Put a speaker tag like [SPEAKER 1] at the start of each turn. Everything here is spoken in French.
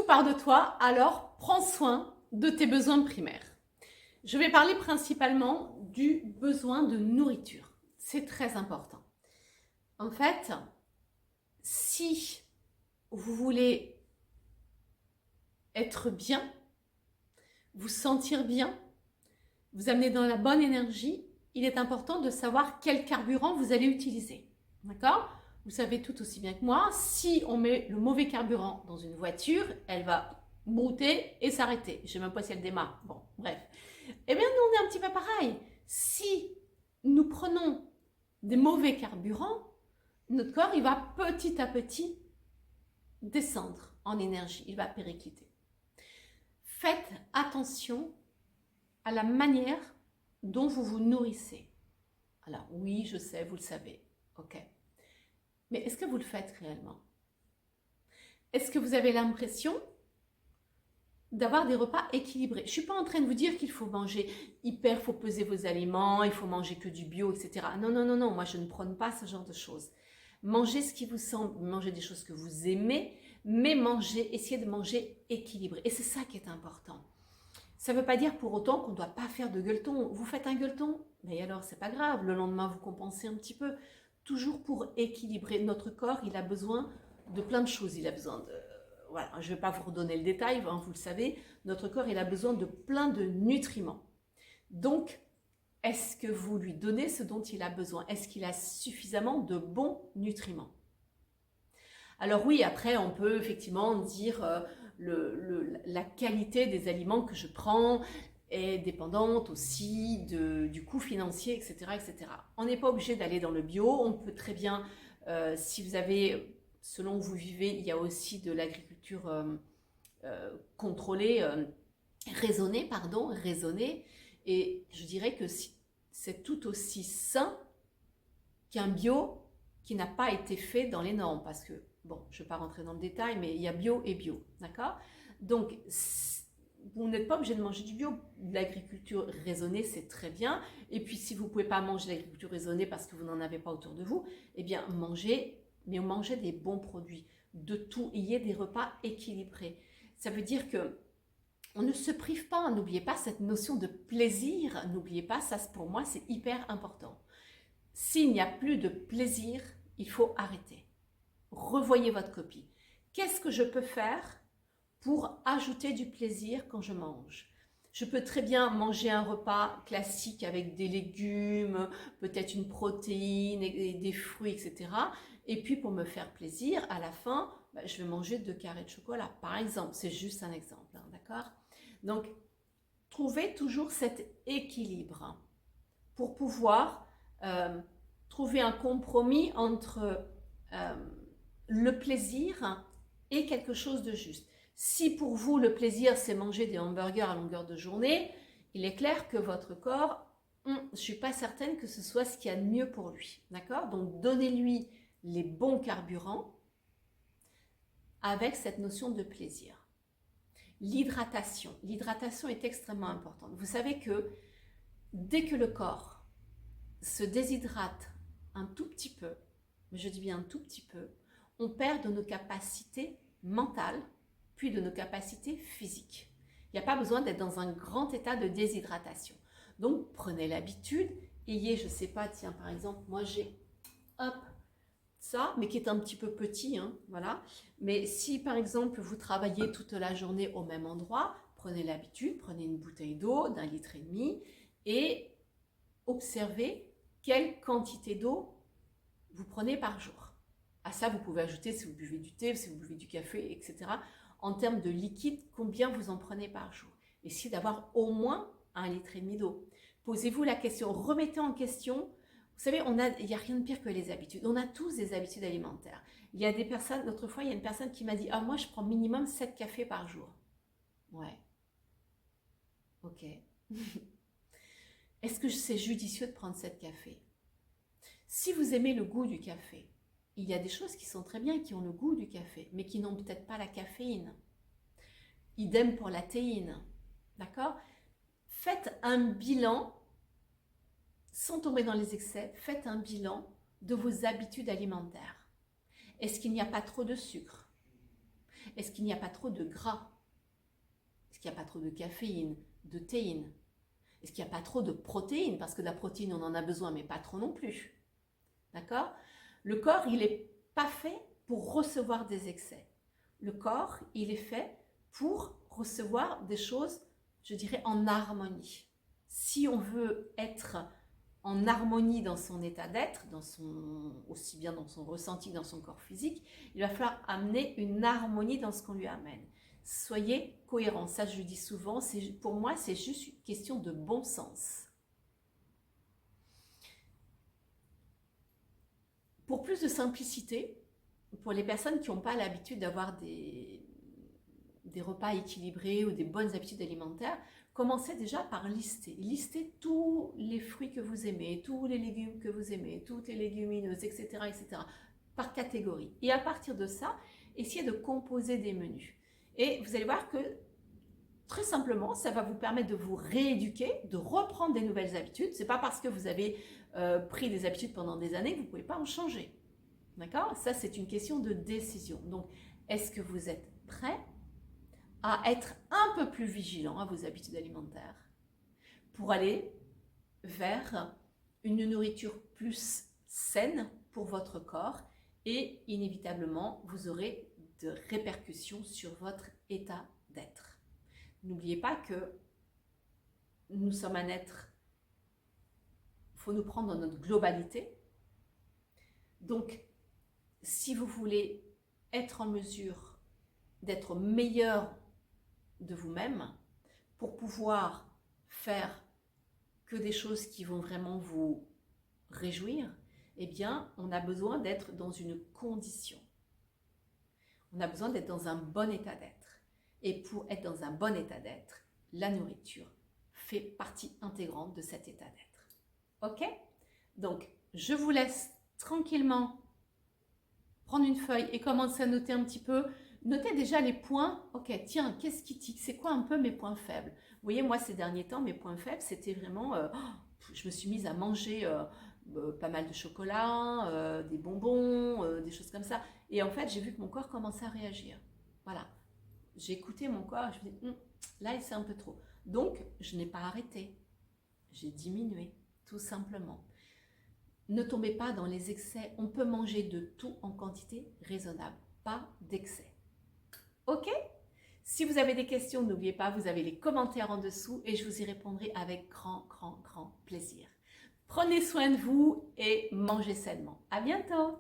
[SPEAKER 1] tout part de toi, alors prends soin de tes besoins primaires. Je vais parler principalement du besoin de nourriture. C'est très important. En fait, si vous voulez être bien, vous sentir bien, vous amener dans la bonne énergie, il est important de savoir quel carburant vous allez utiliser. D'accord ? Vous savez tout aussi bien que moi, si on met le mauvais carburant dans une voiture, elle va brouter et s'arrêter. Je ne sais même pas si elle démarre. Bon, bref. Eh bien, nous, on est un petit peu pareil. Si nous prenons des mauvais carburants, notre corps, il va petit à petit descendre en énergie. Il va péricliter. Faites attention à la manière dont vous vous nourrissez. Alors oui, je sais, vous le savez, ok. Mais est-ce que vous le faites réellement? Est-ce que vous avez l'impression d'avoir des repas équilibrés? Je ne suis pas en train de vous dire qu'il faut manger hyper, il faut peser vos aliments, il faut manger que du bio, etc. Non, non, non, non, moi je ne prône pas ce genre de choses. Mangez ce qui vous semble, mangez des choses que vous aimez, mais essayez de manger équilibré. Et c'est ça qui est important. Ça ne veut pas dire pour autant qu'on ne doit pas faire de gueuleton. Vous faites un gueuleton, mais alors c'est pas grave, le lendemain vous compensez un petit peu. Toujours pour équilibrer. Notre corps, il a besoin de plein de choses. Il a besoin de... Voilà, je ne vais pas vous redonner le détail, hein, vous le savez. Notre corps, il a besoin de plein de nutriments. Donc, est-ce que vous lui donnez ce dont il a besoin? Est-ce qu'il a suffisamment de bons nutriments? Alors oui, après, on peut effectivement dire la qualité des aliments que je prends est dépendante aussi du coût financier, etc. etc. On n'est pas obligé d'aller dans le bio, on peut très bien, si vous avez, selon où vous vivez, il y a aussi de l'agriculture contrôlée, raisonnée, et je dirais que c'est tout aussi sain qu'un bio qui n'a pas été fait dans les normes, parce que, bon, je ne vais pas rentrer dans le détail, mais il y a bio et bio, d'accord? Donc, vous n'êtes pas obligé de manger du bio. L'agriculture raisonnée, c'est très bien. Et puis, si vous ne pouvez pas manger l'agriculture raisonnée parce que vous n'en avez pas autour de vous, eh bien, mangez des bons produits, de tout. Ayez des repas équilibrés. Ça veut dire que on ne se prive pas. N'oubliez pas cette notion de plaisir. N'oubliez pas, ça pour moi, c'est hyper important. S'il n'y a plus de plaisir, il faut arrêter. Revoyez votre copie. Qu'est-ce que je peux faire pour ajouter du plaisir quand je mange? Je peux très bien manger un repas classique avec des légumes, peut-être une protéine et des fruits, etc. Et puis pour me faire plaisir, à la fin, je vais manger 2 carrés de chocolat, par exemple. C'est juste un exemple, hein, d'accord? Donc, trouvez toujours cet équilibre pour pouvoir trouver un compromis entre le plaisir et quelque chose de juste. Si pour vous le plaisir c'est manger des hamburgers à longueur de journée, il est clair que votre corps, je ne suis pas certaine que ce soit ce qu'il y a de mieux pour lui. D'accord? Donc donnez-lui les bons carburants avec cette notion de plaisir. L'hydratation. L'hydratation est extrêmement importante. Vous savez que dès que le corps se déshydrate un tout petit peu, mais je dis bien un tout petit peu, on perd de nos capacités mentales, puis de nos capacités physiques. Il n'y a pas besoin d'être dans un grand état de déshydratation. Donc, prenez l'habitude, ayez, je ne sais pas, tiens, par exemple, moi j'ai, hop, ça, mais qui est un petit peu petit, hein, voilà. Mais si, par exemple, vous travaillez toute la journée au même endroit, prenez l'habitude, prenez une bouteille d'eau d'1,5 litre et observez quelle quantité d'eau vous prenez par jour. À ça, vous pouvez ajouter si vous buvez du thé, si vous buvez du café, etc. En termes de liquide, combien vous en prenez par jour? Essayez d'avoir au moins 1,5 litre d'eau. Posez-vous la question, remettez en question. Vous savez, il n'y a rien de pire que les habitudes. On a tous des habitudes alimentaires. Il y a des personnes, l'autre fois, il y a une personne qui m'a dit « Ah, moi, je prends minimum 7 cafés par jour. » Ouais. Ok. Est-ce que c'est judicieux de prendre 7 cafés? Si vous aimez le goût du café, il y a des choses qui sont très bien, qui ont le goût du café, mais qui n'ont peut-être pas la caféine. Idem pour la théine. D'accord? Faites un bilan, sans tomber dans les excès, faites un bilan de vos habitudes alimentaires. Est-ce qu'il n'y a pas trop de sucre? Est-ce qu'il n'y a pas trop de gras? Est-ce qu'il n'y a pas trop de caféine, de théine? Est-ce qu'il n'y a pas trop de protéines? Parce que la protéine, on en a besoin, mais pas trop non plus. D'accord? Le corps, il n'est pas fait pour recevoir des excès. Le corps, il est fait pour recevoir des choses, je dirais, en harmonie. Si on veut être en harmonie dans son état d'être, aussi bien dans son ressenti que dans son corps physique, il va falloir amener une harmonie dans ce qu'on lui amène. Soyez cohérents, ça je le dis souvent, pour moi c'est juste une question de bon sens. Pour plus de simplicité, pour les personnes qui n'ont pas l'habitude d'avoir des repas équilibrés ou des bonnes habitudes alimentaires, commencez déjà par lister. Listez tous les fruits que vous aimez, tous les légumes que vous aimez, toutes les légumineuses, etc., etc., par catégorie. Et à partir de ça, essayez de composer des menus. Et vous allez voir que, très simplement, ça va vous permettre de vous rééduquer, de reprendre des nouvelles habitudes. Ce n'est pas parce que vous avez pris des habitudes pendant des années que vous ne pouvez pas en changer. D'accord? Ça, c'est une question de décision. Donc, est-ce que vous êtes prêt à être un peu plus vigilant à vos habitudes alimentaires pour aller vers une nourriture plus saine pour votre corps et inévitablement, vous aurez de répercussions sur votre état d'être. N'oubliez pas que nous sommes un être, il faut nous prendre dans notre globalité. Donc, si vous voulez être en mesure d'être meilleur de vous-même, pour pouvoir faire que des choses qui vont vraiment vous réjouir, eh bien, on a besoin d'être dans une condition. On a besoin d'être dans un bon état d'être. Et pour être dans un bon état d'être, la nourriture fait partie intégrante de cet état d'être. Ok? Donc, je vous laisse tranquillement prendre une feuille et commencer à noter un petit peu. Notez déjà les points. Ok, tiens, qu'est-ce qui tique? C'est quoi un peu mes points faibles? Vous voyez, moi, ces derniers temps, mes points faibles, c'était vraiment... je me suis mise à manger pas mal de chocolat, des bonbons, des choses comme ça. Et en fait, j'ai vu que mon corps commençait à réagir. Voilà. J'ai écouté mon corps et je me dis, là, c'est un peu trop. Donc, je n'ai pas arrêté. J'ai diminué, tout simplement. Ne tombez pas dans les excès. On peut manger de tout en quantité raisonnable, pas d'excès. Ok? Si vous avez des questions, n'oubliez pas, vous avez les commentaires en dessous et je vous y répondrai avec grand, grand, grand plaisir. Prenez soin de vous et mangez sainement. À bientôt!